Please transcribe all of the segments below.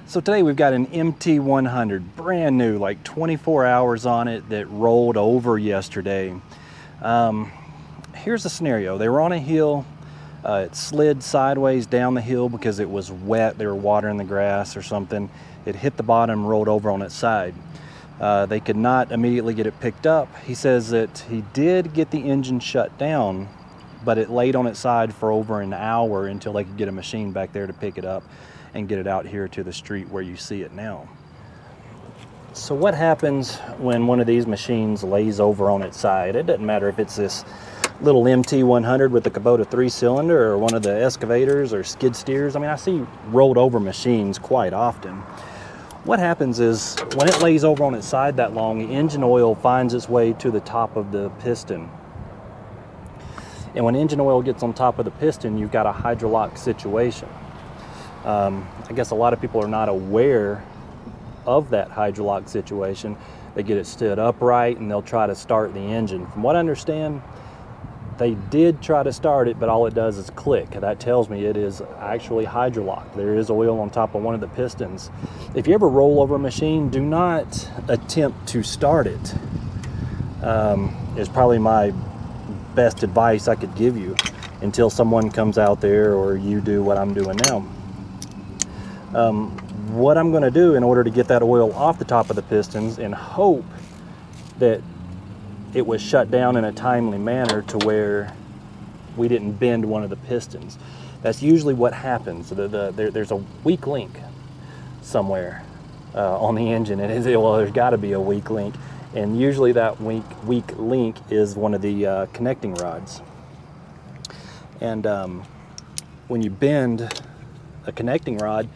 So today we've got an MT100, brand new, like 24 hours on it, that rolled over yesterday. Here's the scenario. They were on a hill. It slid sideways down the hill because it was wet. They were watering the grass or something. It hit the bottom, rolled over on its side. They could not immediately get it picked up. He says that he did get the engine shut down, but it laid on its side for over an hour until they could get a machine back there to pick it up and get it out here to the street where you see it now. So what happens when one of these machines lays over on its side? It doesn't matter if it's this little MT100 with the Kubota 3-cylinder or one of the excavators or skid steers. I mean, I see rolled over machines quite often. What happens is when it lays over on its side that long, the engine oil finds its way to the top of the piston. And when engine oil gets on top of the piston, you've got a hydrolock situation. I guess a lot of people are not aware of that hydrolock situation. They get it stood upright and they'll try to start the engine. From what I understand, they did try to start it, but all it does is click. That tells me it is actually hydrolocked. There is oil on top of one of the pistons. If you ever roll over a machine, do not attempt to start it. Is probably my best advice I could give you until someone comes out there or you do what I'm doing now. What I'm going to do in order to get that oil off the top of the pistons and hope that it was shut down in a timely manner to where we didn't bend one of the pistons. That's usually what happens. There's a weak link somewhere on the engine. Well, there's got to be a weak link, and usually that weak link is one of the connecting rods. And when you bend a connecting rod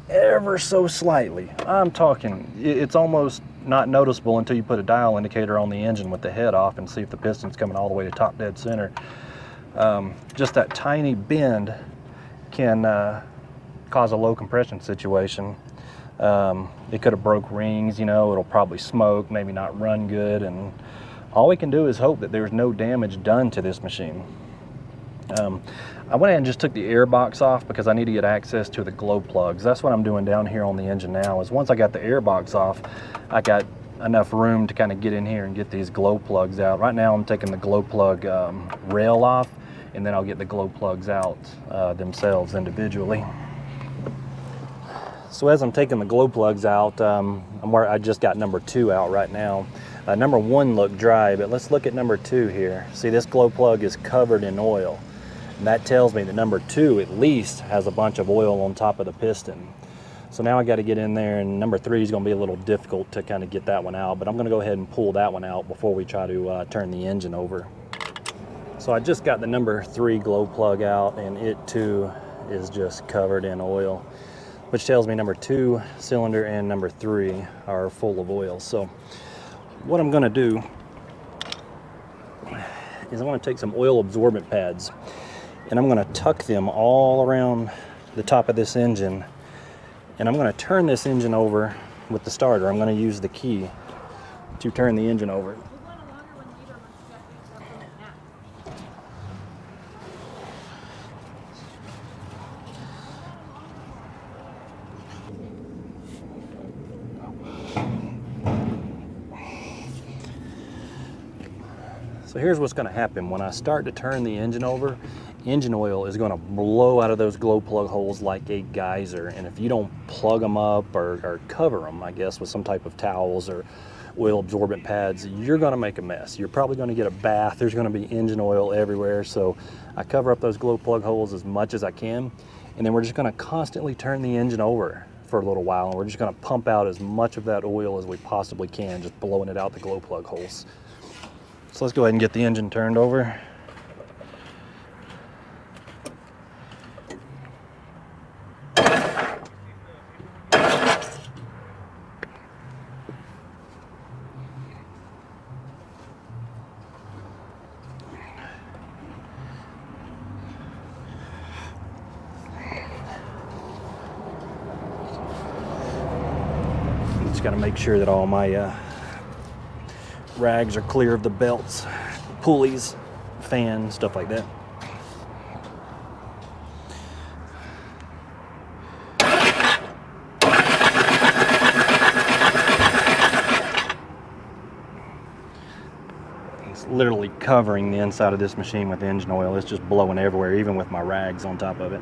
ever so slightly, I'm talking, it's almost not noticeable until you put a dial indicator on the engine with the head off and see if the piston's coming all the way to top dead center. Just that tiny bend can cause a low compression situation. It could have broke rings, you know, it'll probably smoke, maybe not run good, and all we can do is hope that there's no damage done to this machine. I went ahead and just took the air box off because I need to get access to the glow plugs. That's what I'm doing down here on the engine now, is once I got the air box off, I got enough room to kind of get in here and get these glow plugs out. Right now I'm taking the glow plug rail off, and then I'll get the glow plugs out themselves individually. So as I'm taking the glow plugs out, I just got number 2 out right now. Number 1 looked dry, but let's look at number 2 here. See, this glow plug is covered in oil. And that tells me that number 2 at least has a bunch of oil on top of the piston. So now I got to get in there, and number 3 is going to be a little difficult to kind of get that one out, but I'm going to go ahead and pull that one out before we try to turn the engine over. So I just got the number 3 glow plug out, and it too is just covered in oil, which tells me number 2 cylinder and number 3 are full of oil. So what I'm going to do is I'm going to take some oil absorbent pads, and I'm going to tuck them all around the top of this engine, and I'm going to turn this engine over with the starter. I'm going to use the key to turn the engine over. So here's what's going to happen. When I start to turn the engine over, engine oil is going to blow out of those glow plug holes like a geyser. And if you don't plug them up or cover them, I guess, with some type of towels or oil absorbent pads, you're going to make a mess. You're probably going to get a bath. There's going to be engine oil everywhere. So I cover up those glow plug holes as much as I can. And then we're just going to constantly turn the engine over for a little while. And we're just going to pump out as much of that oil as we possibly can, just blowing it out the glow plug holes. So let's go ahead and get the engine turned over. Just got to make sure that all my rags are clear of the belts, pulleys, fan, stuff like that. literally covering the inside of this machine with engine oil. It's just blowing everywhere, even with my rags on top of it.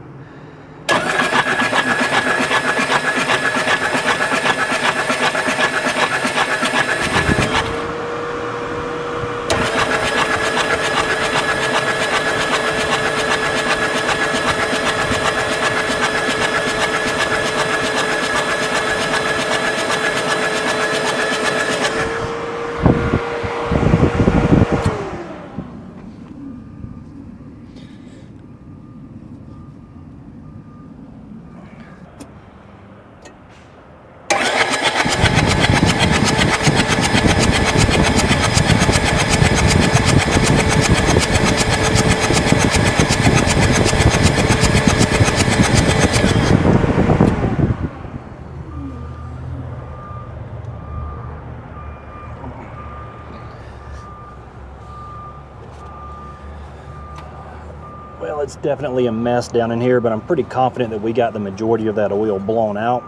Well, it's definitely a mess down in here, but I'm pretty confident that we got the majority of that oil blown out.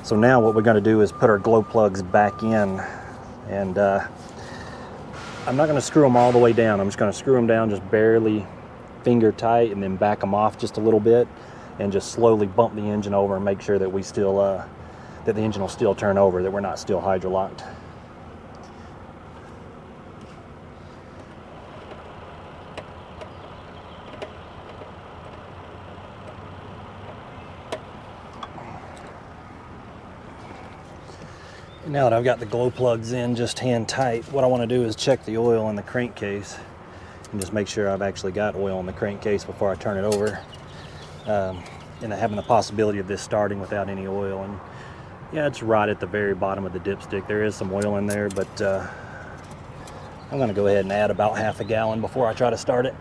So now what we're going to do is put our glow plugs back in, and I'm not going to screw them all the way down. I'm just going to screw them down just barely finger tight, and then back them off just a little bit, and just slowly bump the engine over and make sure that we still that the engine will still turn over, that we're not still hydrolocked. Now that I've got the glow plugs in just hand tight, what I want to do is check the oil in the crankcase and just make sure I've actually got oil in the crankcase before I turn it over. And having the possibility of this starting without any oil. And yeah, it's right at the very bottom of the dipstick. There is some oil in there, but I'm going to go ahead and add about half a gallon before I try to start it.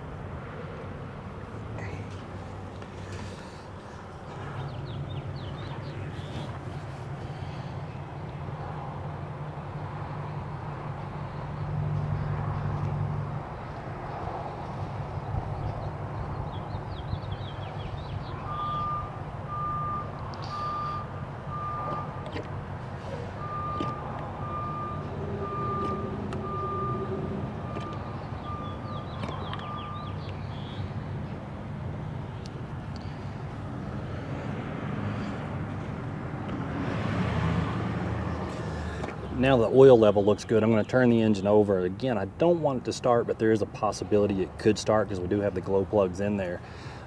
Now the oil level looks good. I'm going to turn the engine over. Again, I don't want it to start, but there is a possibility it could start because we do have the glow plugs in there.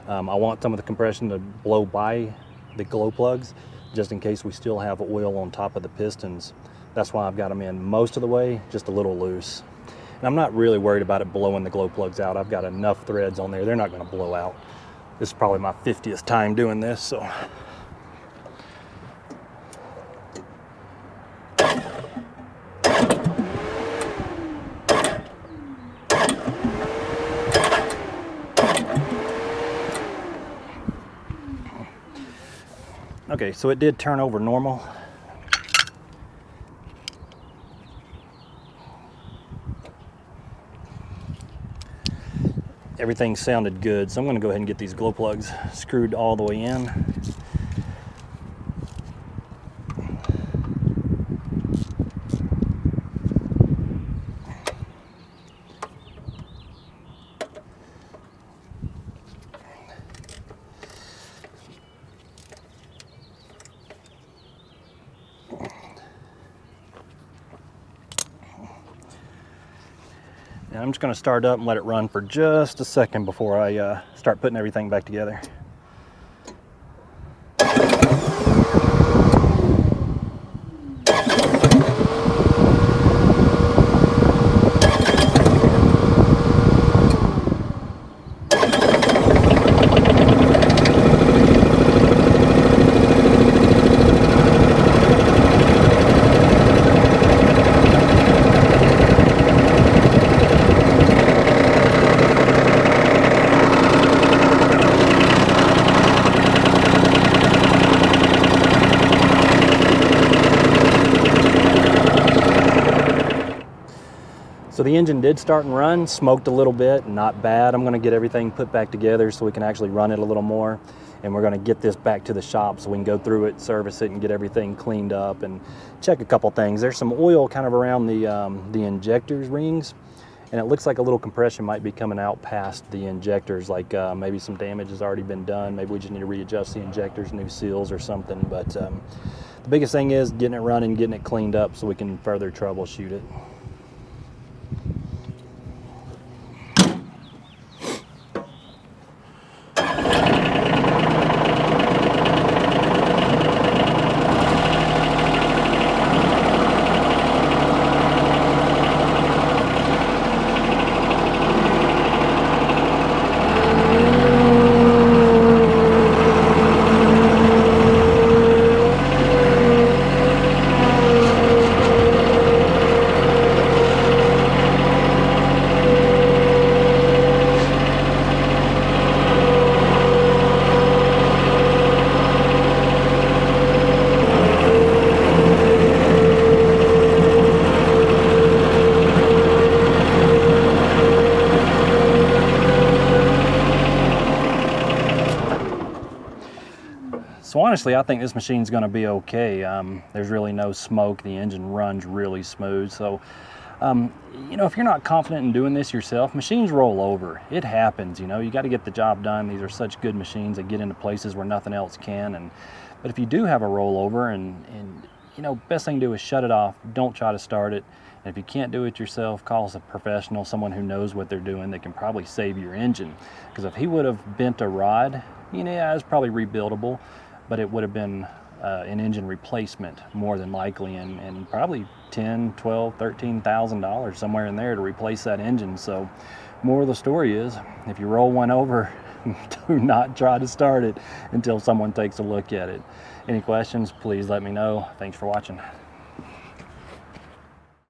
I want some of the compression to blow by the glow plugs just in case we still have oil on top of the pistons. That's why I've got them in most of the way, just a little loose. And I'm not really worried about it blowing the glow plugs out. I've got enough threads on there. They're not going to blow out. This is probably my 50th time doing this, so. Okay, so it did turn over normal. Everything sounded good, so I'm going to go ahead and get these glow plugs screwed all the way in. And I'm just going to start up and let it run for just a second before I start putting everything back together. So the engine did start and run, smoked a little bit, not bad. I'm gonna get everything put back together so we can actually run it a little more. And we're gonna get this back to the shop so we can go through it, service it, and get everything cleaned up and check a couple things. There's some oil kind of around the injectors rings. and it looks like a little compression might be coming out past the injectors, like maybe some damage has already been done. Maybe we just need to readjust the injectors, new seals or something. But the biggest thing is getting it running, getting it cleaned up so we can further troubleshoot it. So honestly, I think this machine's going to be okay. There's really no smoke. The engine runs really smooth. So, you know, if you're not confident in doing this yourself, machines roll over. It happens, you know. You got to get the job done. These are such good machines that get into places where nothing else can. But if you do have a rollover, and you know, best thing to do is shut it off. Don't try to start it. And if you can't do it yourself, call a professional, someone who knows what they're doing that can probably save your engine. Because if he would have bent a rod, you know, yeah, it's probably rebuildable, but it would have been an engine replacement more than likely, and probably $10,000, $12,000, $13,000 somewhere in there to replace that engine. So more of the story is, if you roll one over, do not try to start it until someone takes a look at it. Any questions, please let me know. Thanks for watching.